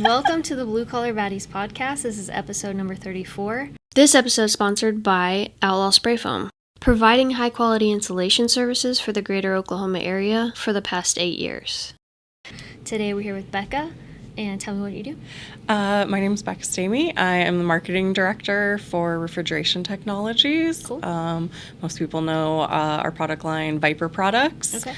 Welcome to the Blue Collar Baddies podcast. This is episode number 34. This episode is sponsored by Outlaw Spray Foam, providing high-quality insulation services for the greater Oklahoma area for the past 8 years. Today we're here with Becca, and tell me what you do. My name is Becca. I am the marketing director for Refrigeration Technologies. Cool. Most people know our product line, Viper Products. Okay.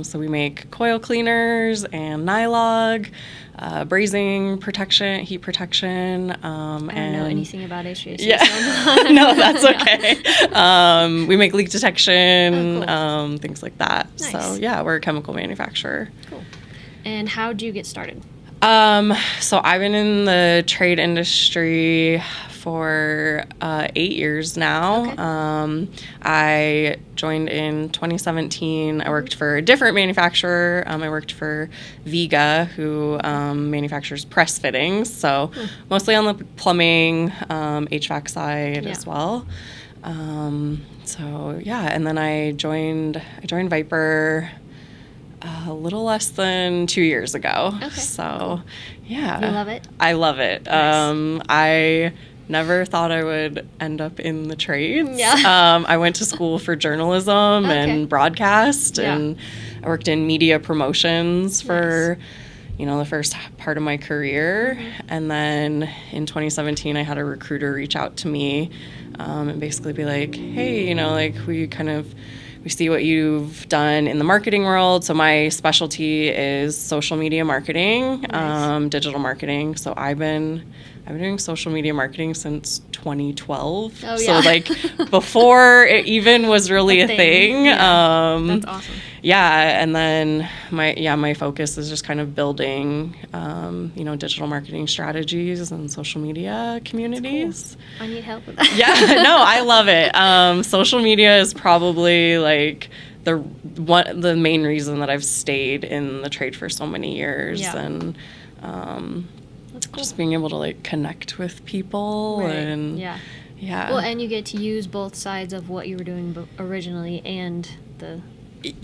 So we make coil cleaners and nylog, brazing protection, heat protection. I don't know anything about HVAC. Yeah, So no, that's okay. We make leak detection, cool. things like that. Nice. So yeah, we're a chemical manufacturer. Cool. And how did you get started? So I've been in the trade industry for 8 years now. Okay. I joined in 2017. I worked for a different manufacturer. I worked for Vega, who manufactures press fittings. So mostly on the plumbing, HVAC side as well. So yeah, and then I joined Viper a little less than 2 years ago. Okay, so cool. Yeah. You love it? I love it. Nice. I never thought I would end up in the trades. Yeah. I went to school for journalism and broadcast, and I worked in media promotions for the first part of my career. And then in 2017, I had a recruiter reach out to me and basically be like, hey, we see what you've done in the marketing world. So my specialty is social media marketing, digital marketing. So I've been doing social media marketing since 2012. Oh, yeah. So before it even was really a thing. Yeah. That's awesome. Yeah, and then my focus is just kind of building, digital marketing strategies and social media communities. Cool. I need help with that. Yeah, no, I love it. Social media is probably the main reason that I've stayed in the trade for so many years, and that's cool. just being able to connect with people and yeah. Well, and you get to use both sides of what you were doing originally and the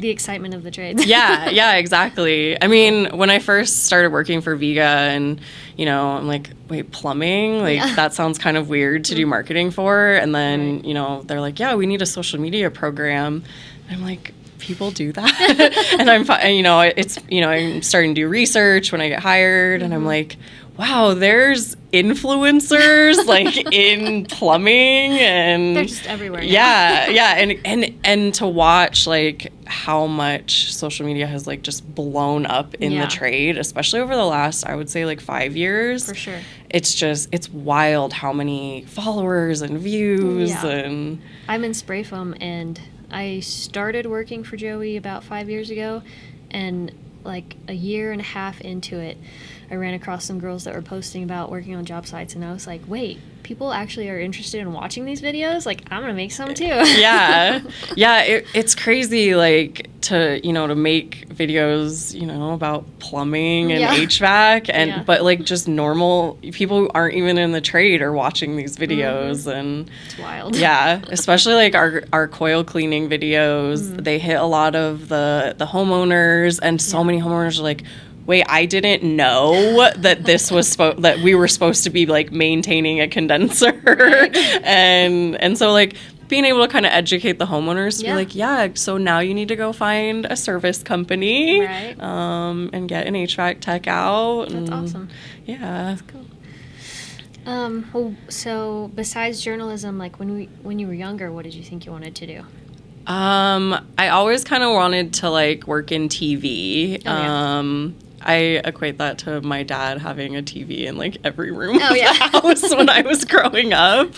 excitement of the trades. yeah, exactly. I mean, when I first started working for Vega and, I'm like, wait, plumbing? That sounds kind of weird to do marketing for. And then, they're like, yeah, we need a social media program. And I'm like, people do that? And I'm starting to do research when I get hired. And I'm like, wow, there's influencers in plumbing, and they're just everywhere now. Yeah, and to watch how much social media has just blown up in the trade, especially over the last, I would say 5 years. For sure. It's wild how many followers and views and I'm in spray foam, and I started working for Joey about 5 years ago, and a year and a half into it, I ran across some girls that were posting about working on job sites, and I was like, wait, people actually are interested in watching these videos? I'm going to make some too. Yeah. It's crazy, to make videos, about plumbing and HVAC, but just normal people who aren't even in the trade are watching these videos, and it's wild. Yeah, especially our coil cleaning videos, they hit a lot of the homeowners, and so many homeowners are like, wait, I didn't know that this was that we were supposed to be maintaining a condenser, and so being able to kind of educate the homeowners to be so now you need to go find a service company, and get an HVAC tech out. That's awesome. Yeah, that's cool. So besides journalism, when you were younger, what did you think you wanted to do? I always kind of wanted to work in TV. I equate that to my dad having a TV in every room of the house when I was growing up,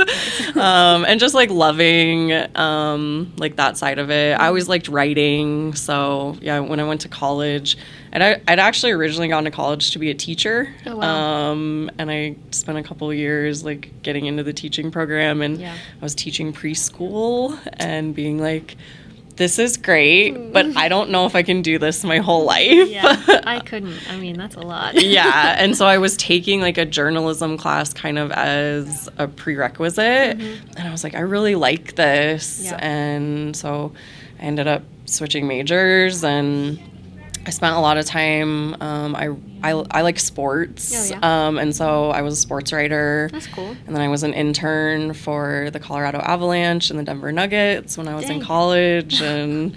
and just loving that side of it. I always liked writing, so when I went to college, and I'd actually originally gone to college to be a teacher. Oh, wow. And I spent a couple of years getting into the teaching program, and I was teaching preschool and being this is great, but I don't know if I can do this my whole life. Yeah, I couldn't. I mean, that's a lot. Yeah, and so I was taking a journalism class kind of as a prerequisite, and I was like, I really like this, and so I ended up switching majors, and I spent a lot of time. I like sports. Oh, yeah. And so I was a sports writer. That's cool. And then I was an intern for the Colorado Avalanche and the Denver Nuggets when I was in Dang. college. And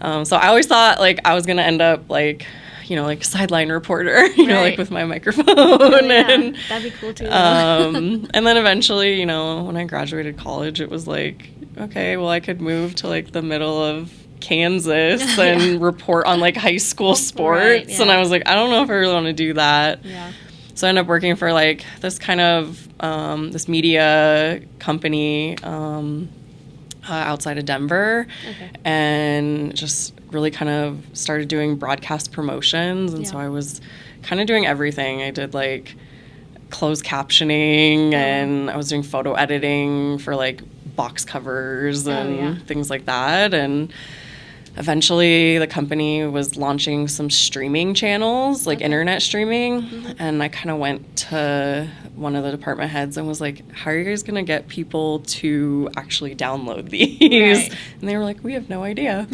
so I always thought like I was going to end up like, like sideline reporter, like Right. with my microphone. Oh, yeah. And, That'd be cool too. and then eventually, when I graduated college, it was like, okay, well, I could move to like the middle of Kansas and report on like high school sports. Right, yeah. And I was like, I don't know if I really want to do that. Yeah. So I ended up working for like this kind of this media company outside of Denver, Okay. and just really kind of started doing broadcast promotions. And so Yeah. I was kind of doing everything. I did like closed captioning, and I was doing photo editing for like box covers and yeah. things like that. And eventually the company was launching some streaming channels, like internet streaming. And I kind of went to one of the department heads and was like, how are you guys going to get people to actually download these? Right. And they were like, we have no idea.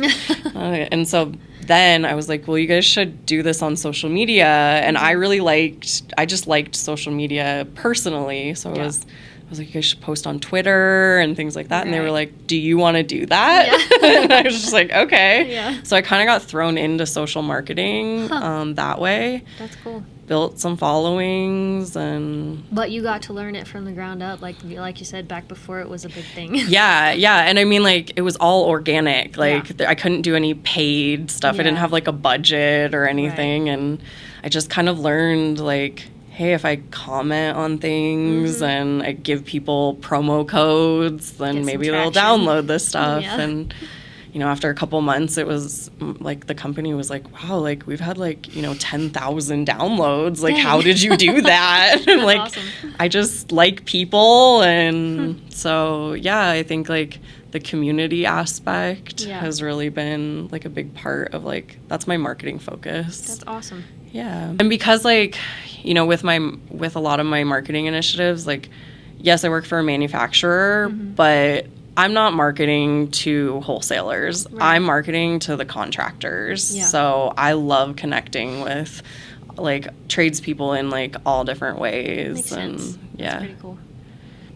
And so then I was like, well, you guys should do this on social media. And I just liked social media personally. So I was like, you guys should post on Twitter and things like that. And they were like, do you want to do that? Yeah. And I was just like, okay. Yeah. So I kind of got thrown into social marketing that way. That's cool. Built some followings, and But you got to learn it from the ground up, like you said, back before it was a big thing. yeah. And I mean, like, it was all organic. Like, I couldn't do any paid stuff. I didn't Yeah. have like a budget or anything. And I just kind of learned, like, hey, if I comment on things and I give people promo codes, then Get some maybe they'll traction. download this stuff. Yeah. And after a couple months, it was like the company was like, wow, like we've had like 10,000 downloads. Like, Dang. how did you do that? And like, awesome. I just like people. And so I think like the community aspect has really been like a big part of like, that's my marketing focus. That's awesome. Yeah. And because like, with a lot of my marketing initiatives, like, yes, I work for a manufacturer, but I'm not marketing to wholesalers. Right. I'm marketing to the contractors. Yeah. So I love connecting with like tradespeople in like all different ways. Makes and sense. yeah. That's pretty cool.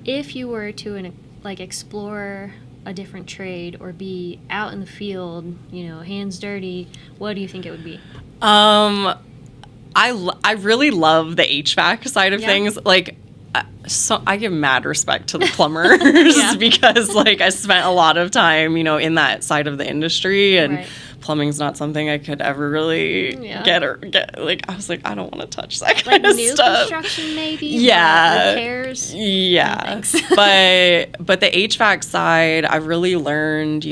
If you were to like explore a different trade or be out in the field, hands dirty, what do you think it would be? I really love the HVAC side of Yeah. things. Like, so I give mad respect to the plumbers because like I spent a lot of time, in that side of the industry, and Right. plumbing's not something I could ever really get. Like, I was like, I don't want to touch that kind Like of new stuff. construction, maybe. Yeah. But repairs. Yeah. No, thanks. but the HVAC side, I really learned,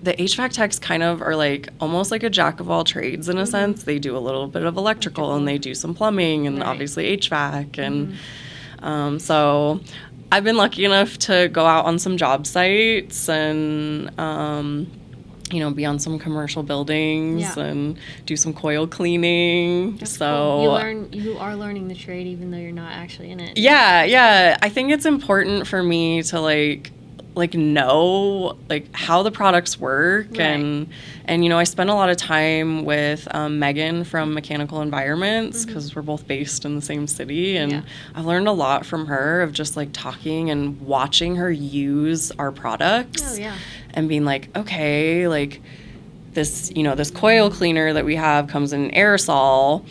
the HVAC techs kind of are like almost like a jack of all trades in a sense. They do a little bit of electrical and they do some plumbing and obviously HVAC. And so I've been lucky enough to go out on some job sites and, be on some commercial buildings and do some coil cleaning. That's so cool. You are learning the trade even though you're not actually in it. Yeah. I think it's important for me to like know like how the products work. Right. and I spent a lot of time with Megan from Mechanical Environments because we're both based in the same city, and I've learned a lot from her of just like talking and watching her use our products and being like, okay, like this this coil cleaner that we have comes in an aerosol.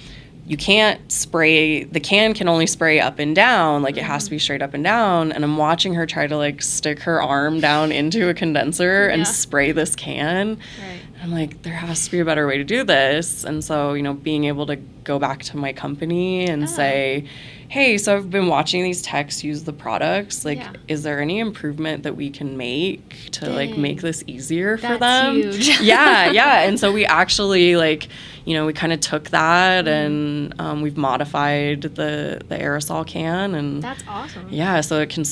You can't spray, the can only spray up and down, like it has to be straight up and down. And I'm watching her try to like stick her arm down into a condenser and spray this can. Right. I'm like, there has to be a better way to do this. And so, being able to go back to my company and say, hey, so I've been watching these techs use the products. Like, is there any improvement that we can make to like make this easier for them? Huge. Yeah. And so we actually like, we kind of took that and we've modified the aerosol can, and that's awesome. Yeah, so it can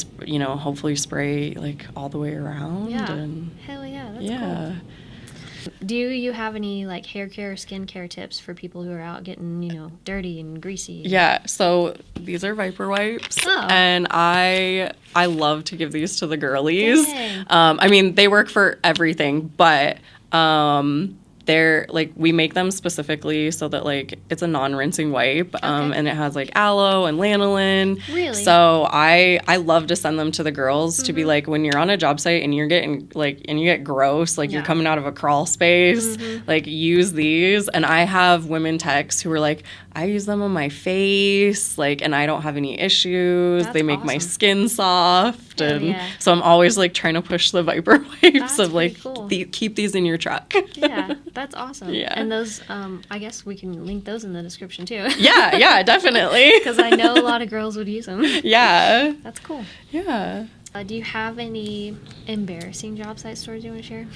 hopefully spray like all the way around. Yeah. And Hell yeah, that's cool. Do you have any like hair care or skin care tips for people who are out getting, dirty and greasy? Yeah, so these are Viper wipes, Oh. and I love to give these to the girlies. Dang. I mean, they work for everything, but they're like, we make them specifically so that like it's a non-rinsing wipe, and it has like aloe and lanolin. Really? So I love to send them to the girls to be like, when you're on a job site and you're getting like, and you get gross, like you're coming out of a crawl space, like use these. And I have women techs who are like, I use them on my face, like, and I don't have any issues. That's they make my awesome. skin soft. Hell And yeah. so I'm always like trying to push the Viper wipes That's of like, pretty cool. keep these in your truck. Yeah, that's awesome. Yeah. And those, I guess we can link those in the description too. Yeah, definitely. Because I know a lot of girls would use them. Yeah. That's cool. Yeah. Do you have any embarrassing job site stories you want to share?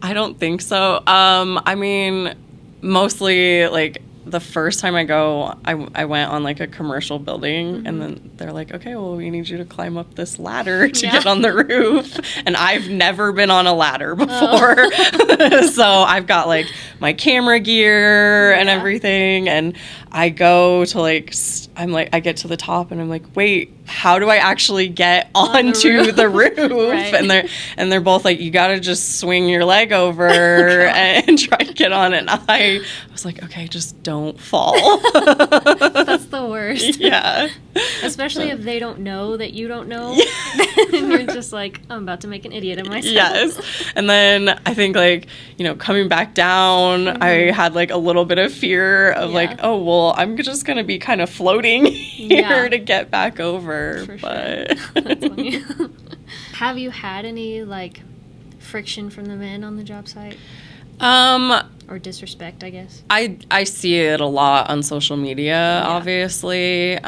I don't think so. I mean, mostly like the first time I went on like a commercial building, and then they're like, okay, well, we need you to climb up this ladder to get on the roof. And I've never been on a ladder before. So I've got like my camera gear and everything. And I go to like, I get to the top and I'm like, wait, how do I actually get onto the roof? Right. And they're both like, you got to just swing your leg over and try to get on it. And I was like, okay, just don't fall. That's the worst. Yeah. Especially if they don't know that you don't know. And you're just like, I'm about to make an idiot of myself. Yes. And then I think like, coming back down, I had like a little bit of fear of like, oh, well, I'm just going to be kind of floating here to get back over. But sure. That's funny. Have you had any like friction from the men on the job site? Or disrespect, I guess. I see it a lot on social media, obviously.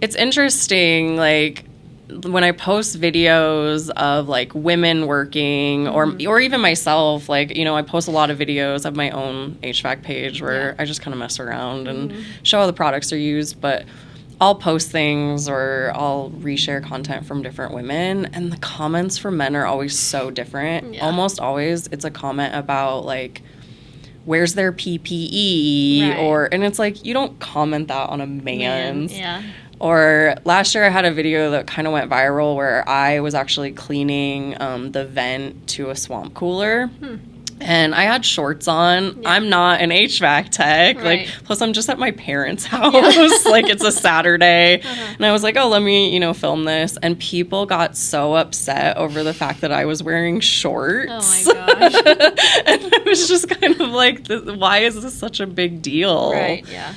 It's interesting, like when I post videos of like women working or even myself, like, I post a lot of videos of my own HVAC page where I just kind of mess around and show how the products are used, but I'll post things or I'll reshare content from different women, and the comments from men are always so different. Almost always it's a comment about like, where's their PPE? And it's like, you don't comment that on a man's. Or last year I had a video that kind of went viral where I was actually cleaning the vent to a swamp cooler. And I had shorts on. I'm not an HVAC tech. Like, plus I'm just at my parents' house. Like, it's a Saturday. And I was like, oh, let me, film this. And people got so upset over the fact that I was wearing shorts. Oh my gosh. And I was just kind of like, why is this such a big deal? Right, yeah.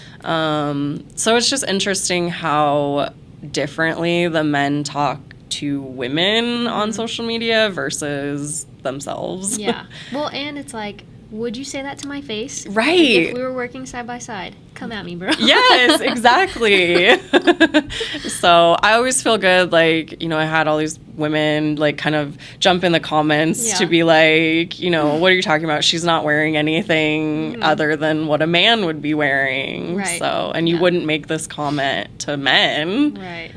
So it's just interesting how differently the men talk to women on social media versus themselves. Yeah. Well, and it's like, would you say that to my face? Right. Like, if we were working side by side, come at me, bro. Yes, exactly. So I always feel good, like, I had all these women, like, kind of jump in the comments to be like, what are you talking about? She's not wearing anything other than what a man would be wearing. Right. So, and you wouldn't make this comment to men. Right.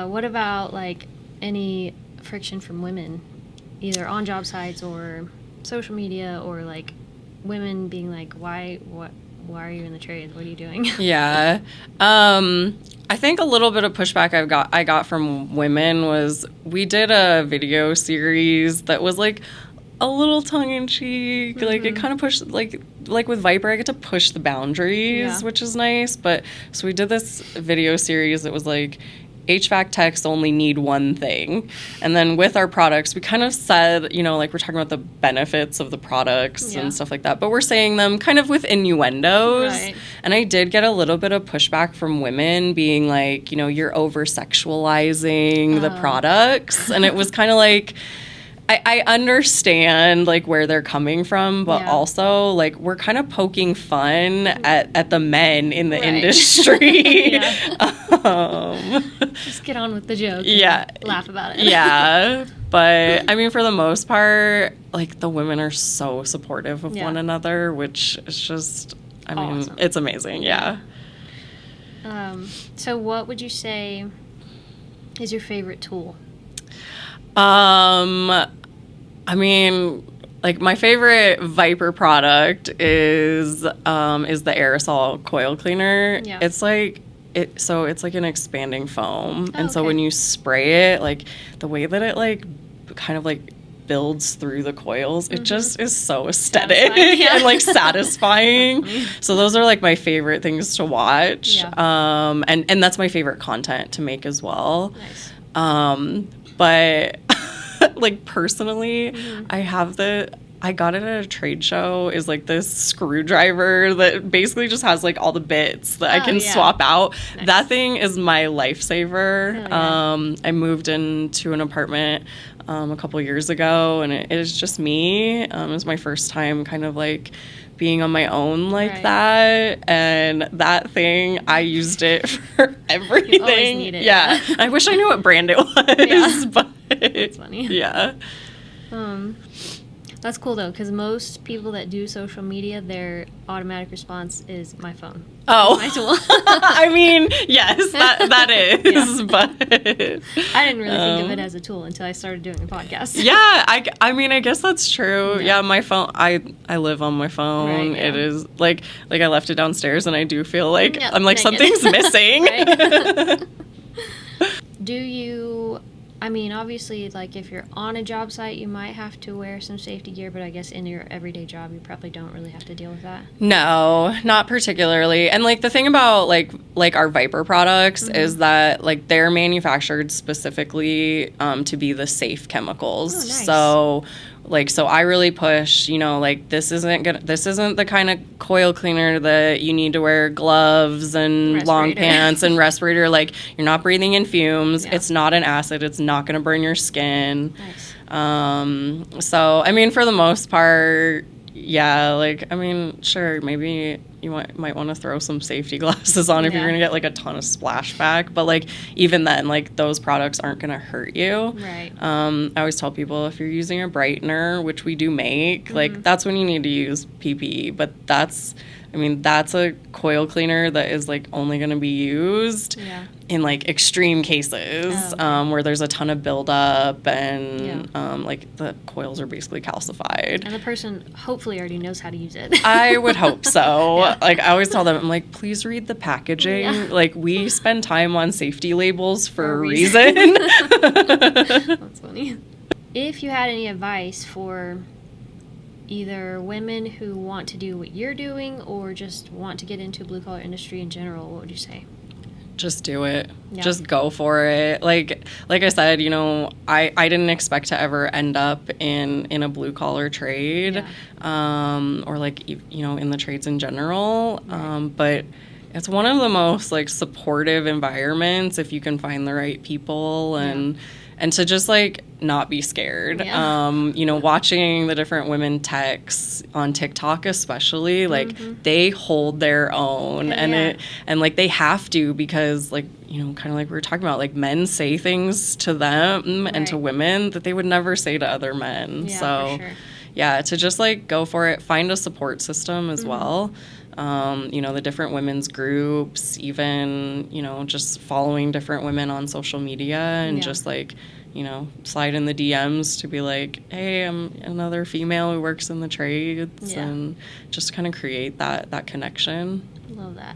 What about, like, any friction from women, either on job sites or social media, or, like, women being like, why are you in the trades? What are you doing? Yeah. I think a little bit of pushback I got from women was, we did a video series that was, like, a little tongue-in-cheek. Like, it kind of pushed, like with Viper, I get to push the boundaries, which is nice. But, so we did this video series that was, like, HVAC techs only need one thing. And then with our products, we kind of said, like, we're talking about the benefits of the products and stuff like that, but we're saying them kind of with innuendos. Right. And I did get a little bit of pushback from women being like, you're over-sexualizing the products. And it was kind of like, I understand, like, where they're coming from, but also, like, we're kind of poking fun at the men in the industry. Just get on with the joke. Laugh about it. Yeah. But, I mean, for the most part, like, the women are so supportive of one another, which is just, I mean, it's amazing. Yeah. So what would you say is your favorite tool? I mean, like, my favorite Viper product is the aerosol coil cleaner. Yeah. It's like, so it's like an expanding foam. Oh, and so okay. when you spray it, like the way that it like kind of like builds through the coils, it just is so aesthetic and like satisfying. So those are like my favorite things to watch. Yeah. And that's my favorite content to make as well. Nice. But like personally, I got it at a trade show, is like this screwdriver that basically just has like all the bits that I can swap out. Nice. That thing is my lifesaver. Yeah. I moved into an apartment a couple years ago, and it is just me. It was my first time kind of like being on my own like that, and that thing, I used it for everything. You always need it. Yeah. I wish I knew what brand it was, but that's funny. Yeah. That's cool though, because most people that do social media, their automatic response is my phone. Oh, my tool. I mean, yes, that is, but I didn't really think of it as a tool until I started doing a podcast. Yeah, I mean, I guess that's true. Yeah, my phone. I live on my phone. Right, yeah. It is like I left it downstairs, and I do feel like I'm like something's missing. Do you? I mean, obviously, like, if you're on a job site, you might have to wear some safety gear, but I guess in your everyday job, you probably don't really have to deal with that. No, not particularly. And, like, the thing about, like our Viper products is that, like, they're manufactured specifically to be the safe chemicals. Oh, nice. So I really push, like, this isn't the kind of coil cleaner that you need to wear gloves and long pants and respirator. Like, you're not breathing in fumes. Yeah. It's not an acid. It's not going to burn your skin. Nice. So, I mean, for the most part, yeah, like, I mean, sure, maybe you might want to throw some safety glasses on if you're going to get, like, a ton of splashback. But, like, even then, like, those products aren't going to hurt you. Right. I always tell people, if you're using a brightener, which we do make, like, that's when you need to use PPE. But that's a coil cleaner that is, like, only going to be used in, like, extreme cases where there's a ton of buildup and, like, the coils are basically calcified. And the person hopefully already knows how to use it. I would hope so. Like, I always tell them, I'm like, please read the packaging. Yeah. Like, we spend time on safety labels for a reason. That's funny. If you had any advice for either women who want to do what you're doing or just want to get into blue collar industry in general, what would you say? Just do it. Yeah. Just go for it. Like I said, I didn't expect to ever end up in a blue collar trade, or like, in the trades in general. Right. But it's one of the most like supportive environments if you can find the right people and to just like not be scared. Watching the different women techs on TikTok especially, like they hold their own and like they have to, because like, kind of like we were talking about, like men say things to them and to women that they would never say to other men. So for sure. To just like go for it, find a support system as well. The different women's groups, even, just following different women on social media and just like, slide in the DMs to be like, hey, I'm another female who works in the trades, and just kind of create that connection. Love that.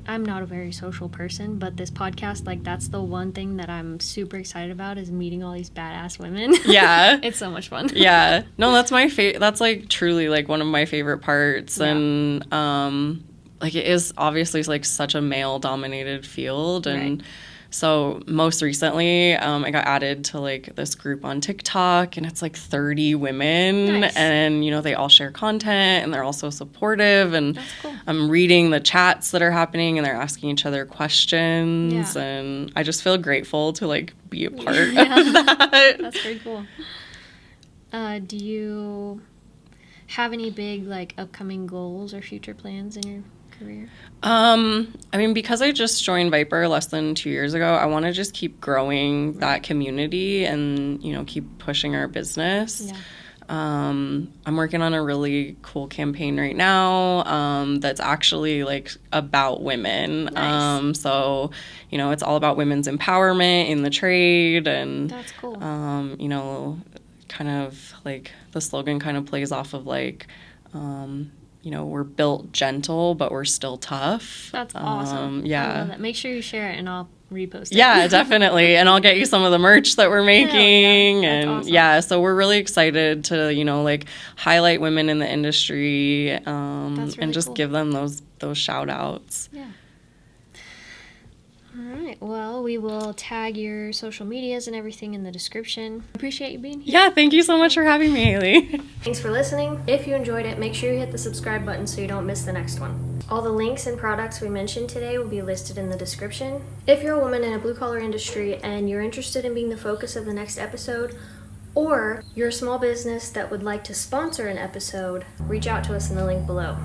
I'm not a very social person, but this podcast, like, that's the one thing that I'm super excited about, is meeting all these badass women. Yeah. It's so much fun. Yeah. No, that's my that's like truly like one of my favorite parts. And like, it is obviously like such a male dominated field. And so most recently, I got added to like this group on TikTok, and it's like 30 women. Nice. And, they all share content, and they're also supportive. And that's cool. I'm reading the chats that are happening, and they're asking each other questions. Yeah. And I just feel grateful to like be a part of that. That's pretty cool. Do you have any big like upcoming goals or future plans in your career? I mean, because I just joined Viper less than 2 years ago, I want to just keep growing that community and, keep pushing our business. Yeah. I'm working on a really cool campaign right now that's actually like about women. Nice. So, it's all about women's empowerment in the trade, and that's cool. Kind of like the slogan kind of plays off of like we're built gentle, but we're still tough. That's awesome. Yeah. I love that. Make sure you share it and I'll repost it. Yeah, definitely. And I'll get you some of the merch that we're making. Yeah. That's and awesome. yeah, so we're really excited to, like highlight women in the industry, That's really and just cool. give them those shout outs. Yeah. All right. Well, we will tag your social medias and everything in the description. Appreciate you being here. Yeah, thank you so much for having me, Haley. Thanks for listening. If you enjoyed it, make sure you hit the subscribe button so you don't miss the next one. All the links and products we mentioned today will be listed in the description. If you're a woman in a blue-collar industry and you're interested in being the focus of the next episode, or you're a small business that would like to sponsor an episode, reach out to us in the link below.